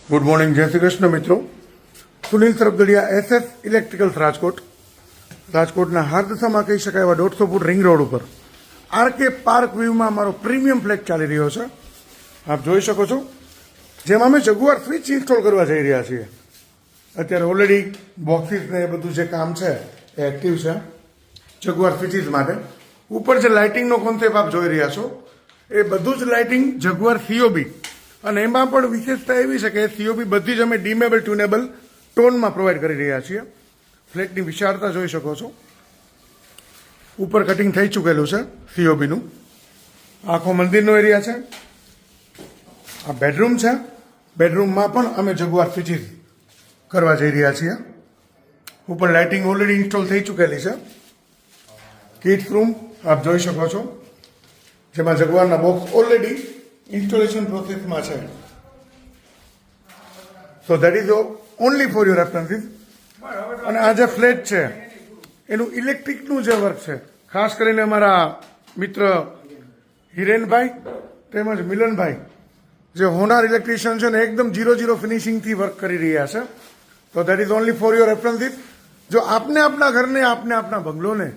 Good morning, જય શ્રી કૃષ્ણ મિત્રો. Sunil Sarbadadiya, SS electricals રાજકોટના હાર્દસામાં કહી શકાય એવા 150 ફૂટ રિંગ રોડ ઉપર આરકે પાર્ક વ્યૂમાં મારો પ્રીમિયમ ફ્લેટ ચાલી રહ્યો છે. આપ જોઈ શકો છો, જેમાં અમે જગુઆર સ્વિચ ઇન્સ્ટોલ કરવા જઈ રહ્યા છીએ. અત્યારે ઓલરેડી બોક્સિસ ને એ બધું જે કામ છે એ એક્ટિવ છે જગુઆર સ્વિચીસ માટે. ઉપર જે લાઇટિંગનો કોન્સેપ્ટ આપ જોઈ રહ્યા છો એ બધું જ લાઇટિંગ જગુઆર COB, અને એમાં પણ વિશેષતા એવી છે કે COB બધી જ અમે ડીમેબલ ટ્યુનેબલ ટોનમાં પ્રોવાઈડ કરી રહ્યા છીએ. ફ્લેટની વિશાળતા જોઈ શકો છો. ઉપર કટિંગ થઈ ચૂકેલું છે COBનું. આખો મંદિરનો એરિયા છે. આ બેડરૂમ છે. બેડરૂમમાં પણ અમે જગુઆર સ્વિચીસ કરવા જઈ રહ્યા છીએ. ઉપર લાઇટિંગ ઓલરેડી ઇન્સ્ટોલ થઈ ચૂકેલી છે. કિડ્સ રૂમ આપ જોઈ શકો છો, જેમાં જગુઆરના બોક્સ ઓલરેડી ઇન્સ્ટોલેશન પ્રોસેસમાં છે. So that is only for your references. અને આ જે ફ્લેટ છે એનું ઇલેક્ટ્રિકનું જે વર્ક છે, ખાસ કરીને અમારા મિત્ર હિરેનભાઈ તેમજ મિલનભાઈ જે હોનાર ઇલેક્ટ્રિશિયન છે ને એકદમ 0-0 ફિનિશિંગથી વર્ક કરી રહ્યા છે. તો that is only for your references. જો આપને આપના ઘરને, આપને આપના બંગલોને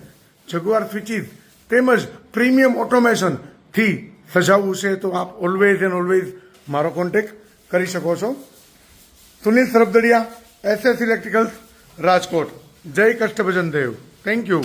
જગુઆર સ્વિચીસ તેમજ પ્રીમિયમ ઓટોમેશનથી સજાવવું છે તો આપ ઓલવેઝ એન્ડ ઓલવેઝ મારો કોન્ટેક્ટ કરી શકો છો. Sunil Sarbadadiya, SS electricals Rajkot. જય કષ્ટભજન દેવ. Thank you.